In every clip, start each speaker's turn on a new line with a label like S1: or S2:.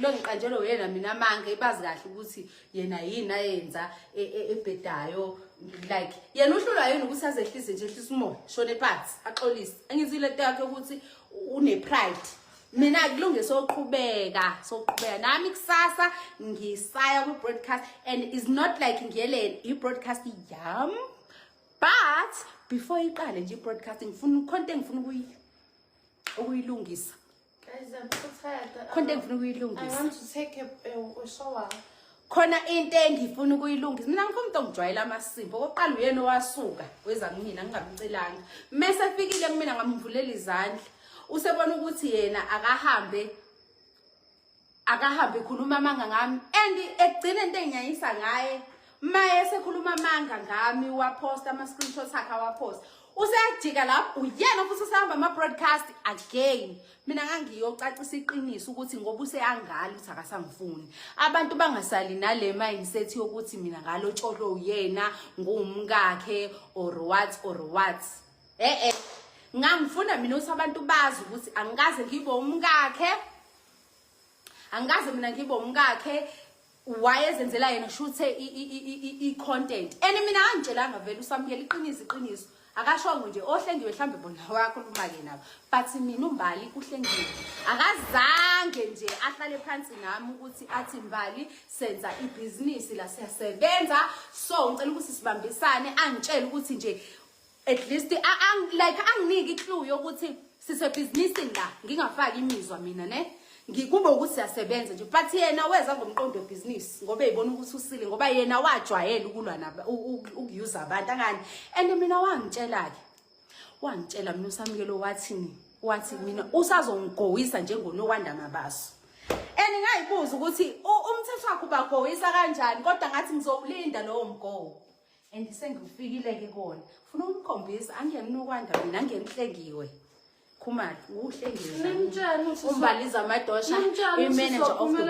S1: lo ngiqanjelwe yena mina manje ibazi kahle ukuthi yena yini ayenza ebhedayo like yena uhlulwa yini ukuthi azehlise nje ehlisa umoya shone phansi axolise engizile into yakhe ukuthi une pride mina kulungile soqhubeka nami kusasa ngisaya ku broadcast and is not like ngiyelele i broadcast yam but before iqale nje i broadcasting ngifuna content ngifuna ukuyilungisa content ngifuna ukuyilungisa
S2: I want to take a shower
S1: khona into engifuna ukuyilungisa mina ngifuna umuntu ongijwayela amasimbo oqala uyena owasuka weza kumina ngingamcelanga mase fikile kumina ngamvulela izandla usebona ukuthi yena akahambe khuluma amanga ngami and ekugcina into enginyanyisa ngaye maye sekhuluma amanga ngami waposta ama screenshots akhe waposta useyajika lapho uyena futhi usahamba ama broadcast again mina ngangiyocacisa iqiniso ukuthi ngoba useyangali uthi akasangifuni abantu bangasali nale mindset yokuthi mina ngalotsholo uyena ngumkakhe or what ngangifuna mina ukuthi abantu bazi ukuthi angikaze ngibe umkakhe angikaze mina ngibe umkakhe wayezenzela yena shuthe i content and mina angitshelanga vele usamukela iqiniso akashongo nje ohlengiwe mhlambe bona wakhuluma ke nabo but mina uMbali uhlengiwe akazange nje ahlale phansi nami ukuthi athi Mbali senza ibusiness la siyasebenza so ngicela ukuthi sibambisane angitshela ukuthi nje at least anginiki iclue yokuthi sise businessing la ngingafaki imizwa mina ne ngikube ukuthi siyasebenza nje but yena weza ngomqondo webusiness ngoba eyibona ukuthi usile ngoba yena wajwayela ukulwa naba ukuyuza abantu angani and mina wangitshela mina usamukelo wathi mina usazongigowisa njengoNowanda Mabaso and ngayibuza ukuthi umthetho wakho ubagowisa kanjani kodwa ngathi ngizowulinda lowo mgowo and sengifikile ke kona ufuna ukukhombisa angemNowanda mina angehlengiwe Khumalo uhlengiwe uMbaliza amadosha imanager of the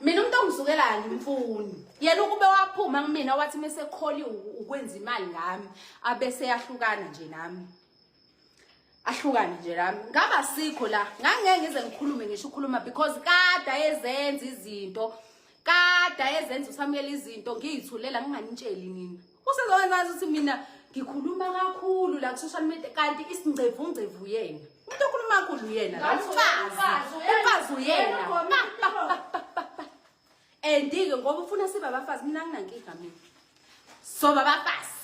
S1: mina umuntu ongizukela ngimfuni yena ukube waphuma kumina wathi mase kholi ukwenza imali ngami abese yahlukana nje nami ngaba sikho la ngangeke ngize ngikhulume ngisho ukhuluma because kada ezenza izinto usamukela izinto ngiyithulela nginganitsheli nina usezokwenza ukuthi mina ngikhuluma kakhulu la ku social media kanti isingcevu yena umuntu okhuluma kakhulu yena umfazi uyena andike ngoba ufuna sibe abafazi mina nginankinga mina so babafazi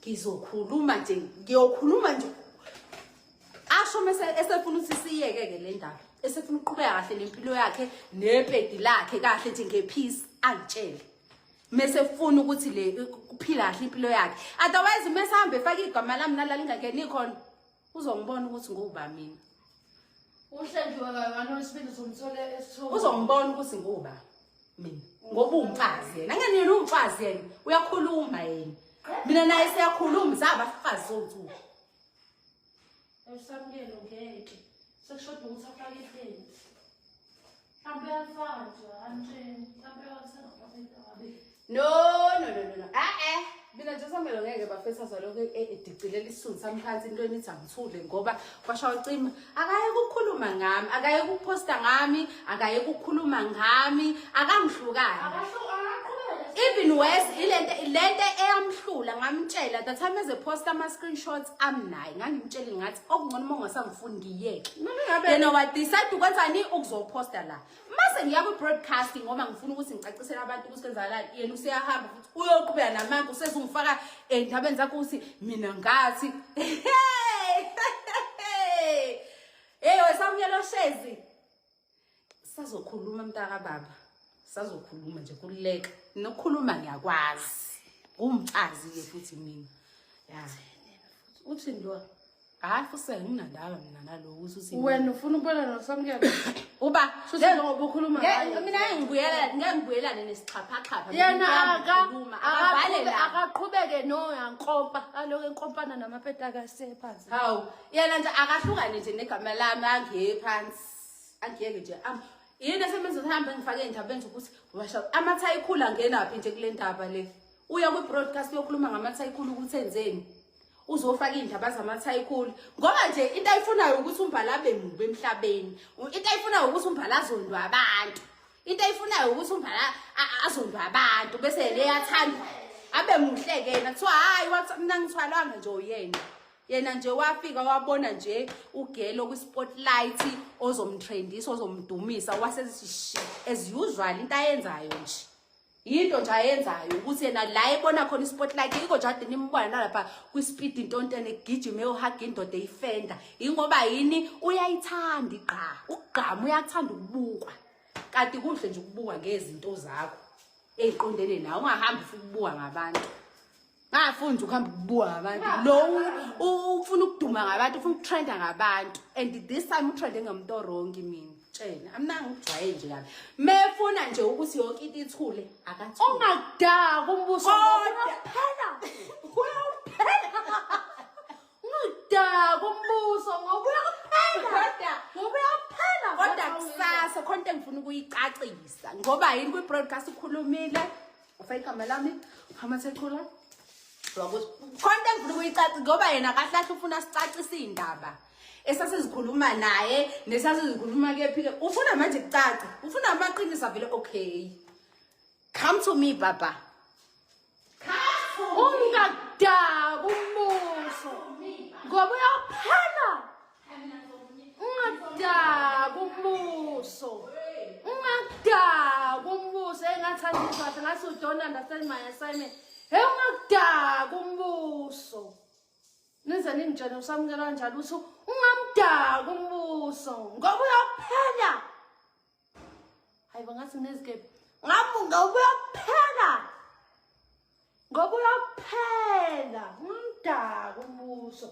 S1: ngizokhuluma nje asho mase esefuna ukuthi siyeke ke le ndaba esefuna uqhubeka kahle nempilo yakhe nepedi lakhe kahle nje ngepeace angitshele mase funa ukuthi le kuphila kahle impilo yakhe otherwise mase hambe efaka igama lami nalali ngangeni khona uzongibona ukuthi nguba mina
S2: uhlengiwe kabantu wesibili somthole esithobo
S1: uzongibona ukuthi nguba mina ngoba umfazi yena ngene yena umfazi yena uyakhuluma yena mina naye siyakhuluma zabafazi zonke
S2: esamukelo ngeke sekushoda ukuthi afake ihleli mhlawumbe yafanja anjeni mhlawumbe yathanda kwabe
S1: no mina nje samelo ngeke bafetha zaloko edicilela isizulu samkhansi into enithi angithule ngoba kwashawa ucima akaye ukukhuluma ngami akaye ukuposta ngami akaye ukukhuluma ngami akangihlukani even worse lento eyamhlula ngamtshela that time eze posta ama screenshots amnayi ngangimtshela ngathi okungcono uma ungasangifuni ngiyeke yena wa decide ukwenzani ukuzoposta la mase ngiya ku broadcasting ngoba ngifuna ukuthi ngicacisele abantu ukuthi kwenzakalani yena useyahamba futhi uyoqhubeka namanzi usezungifaka endabeni zakho ukuthi mina ngathi hey wesamukelo shezi sazokhuluma mntaka baba sazokhuluma nje kuleka nokukhuluma ngiyakwazi umfazi ke futhi mina uthi ndo futhi nginandaba mina nalo ukuthi
S2: wena ufuna ukubona nosamukelo
S1: uba
S2: futhi ngoba ukhuluma ngayo
S1: mina ngiyengibuyelane nesichapha
S2: yena akaqhubeke yankompa kaloku enkompana namapeta akasephansi
S1: hawu yena nje akahlukane nje negama lami angephansi angiyeke nje yini esebenza uhambe ngifake endabeni ukuthi washa amathayikhulu angenaphi nje kule ndaba le uya ku broadcast yokhuluma ngamathayikhulu ukuthi enzeni uzofaka indaba zamathayikuli ngoba nje into ayifunayo ukuthi umbhala abe mubi emhlabeni into ayifunayo ukuthi umbhala azondwa abantu into ayifunayo ukuthi umbhala azondwa abantu bese leyathanda abe muhle ke yena kuthiwa hayi mina ngithwalanga nje uyena yena nje wafika wabona nje ugelo ku spotlight ozomtrendisa ozomdumisa wasezishi as usual into ayenzayo nje into nje ayenzayo ukuthi yena la ebona khona ispotlight iko nje nimbona lapha ku speed intontene gijima eyohug indoda eyifenda ingoba yini uyayithanda ukugqama uyathanda ukubukwa kanti kuhle nje ukubukwa ngezinto zakho eziqondene nawe ungahambi futhi ukubuka ngabantu ngafunda ukuhamba ukubuka ngabantu lo ufuna ukuduma ngabantu ufuna ukutrenda ngabantu and this time utrende ngomuntu orongi mina tshela amnanga ukujwaye nje kabi mefuna nje ukuthi yonke into ithule akathule
S2: ungakudaka umbuso
S1: phela
S2: ungakudaka umbuso ngoba uyaphela
S1: kodwa kusasa konke ngifuna ukuyicacisa ngoba yini kwi broadcast ukhulumile ufake igama lami amathekula konke ngifuna ukuyicacisa ngoba yena kahle ufuna sicacisa indaba esasizikhuluma naye nesasizikhuluma kephi ufuna manje kucaca ufuna amaqiniso vele okay come to me baba
S2: ungakudaka umbuso ngoba uyaphela ungakudaka umbuso ungakudaka umbuso engathanda kahle ngathi you don't understand my assignment hey ungakudaka umbuso nize ningitshela usamukela kanjalo uthi ungamdaka umbuso ngoba uyaphela hayi bangathi nezigebe ngamunga uyaphela ngoba uyaphela ungamdaka umbuso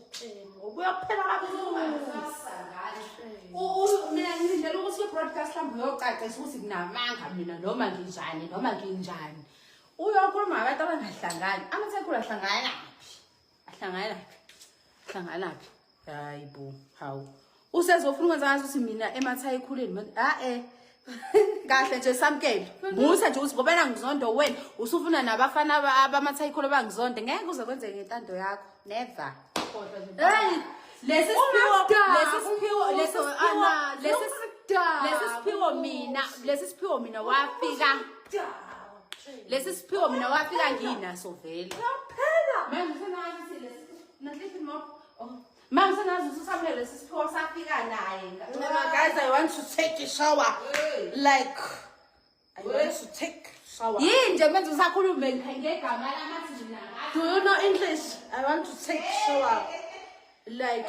S2: ngoba uyaphela kabuhlungu
S1: mina ngizindlela ukuthi i-broadcast hlambe uyocacisa ukuthi kunamanga mina noma nginjani uyokhuluma ngabantu abangahlangani amathekula ahlanganaphi hayi bo hawu usezofuna ukwenza ngathi ukuthi mina emathayikholeni kahle nje samkele musa nje ukuthi ngoba na ngizondo wena usufuna nabafana abamathayikolo bangizonde ngeke kuze kwenzeke ngentando yakho never hey lesi siphiwo mina wafika nginaso vele manje senazi ususamele lesi siphiwo safika naye
S2: guys I want to take a shower like I want to take shower
S1: yinje manje usakhulume ngegama lamathi mina
S2: do you know English I want to take shower like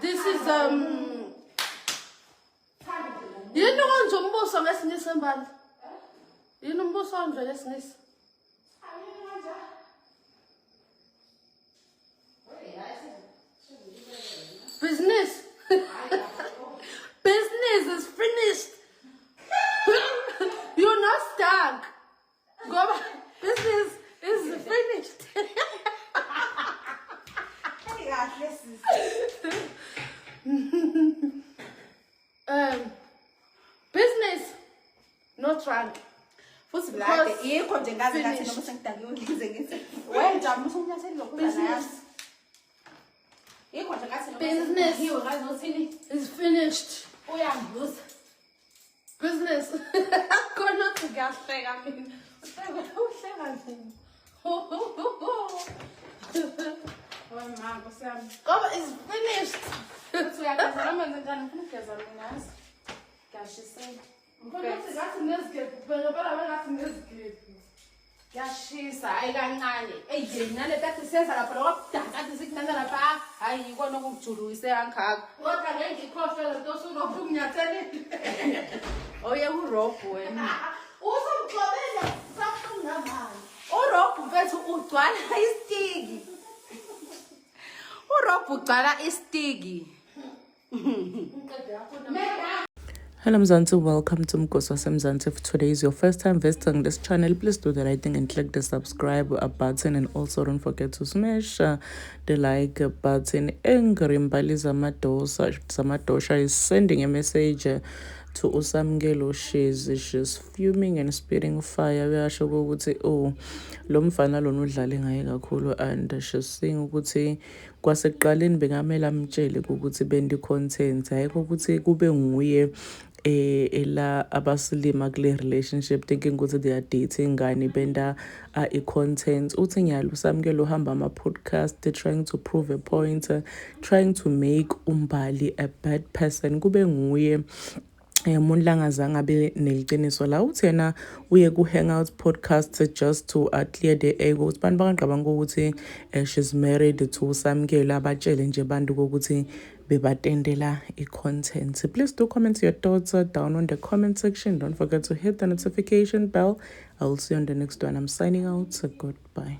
S2: this is yini konje umbuso ngesinye sembali yini umbuso onje lesingisi business business is finished you're not stuck go business is finished business no trunk
S1: futhi blade yikho nje ngazi ngathi noma sengidakiwe ngize ngithi wenja musunyatheli lokuzana yikho nje ngathi
S2: business
S1: hiwe ngazi nothini
S2: is finished
S1: uyambuza
S2: business khona ugahleka mina uhleka nzima
S1: mama kusami
S2: ngoba is finished
S1: uyagezela amanzi njani ufuna ukugeza mina yazi ngiyashisa
S2: Ngathi nezigebe phela ngathi nezigebe
S1: yashisa hayi kancane yena le tathi senza lapha lokudaka athi sikunanza lapha hayi yikona okujuluyise kangaka
S2: kodwa ngeke ikhohlwe lento usunokuthi unyatheli
S1: oye uRob wena
S2: uzomgxobela sakhanga manje
S1: uRob mfethu ugcwala istiki uRob ugcwala istiki
S2: uqede yakho
S3: Hello Mzansi, welcome to Mkosi Mzansi. If today is your first time visiting this channel, please do the right thing and click the subscribe button, and also don't forget to smash the like button. Ngrimbali Zamadosha is sending a message to Usamgelo. She's fuming and spitting fire. Uyasho ukuthi oh lo mfana lona udlale ngaye kakhulu, and she's saying ukuthi kwasekuqaleni bengamela amtshele ukuthi bendi content, ayikho ukuthi kube nguye ela abasilima kule relationship thinking ukuthi they are dating ngani benda i-content. Uthi nyalo Usamkelo uhamba ama-podcast trying to prove a point, trying to make uMbali a bad person, kube nguye umuntu langazange abe neliciniso la. Uthi yena uye ku-hangout podcast just to clear the ego ukuthi bantu bangaqabanga ukuthi she's married to Usamkelo, abatshele nje bantu ukuthi bebatendela i-content. Please do comment your thoughts down on the comment section. Don't forget to hit the notification bell. I will see you on the next one. I'm signing out. Goodbye.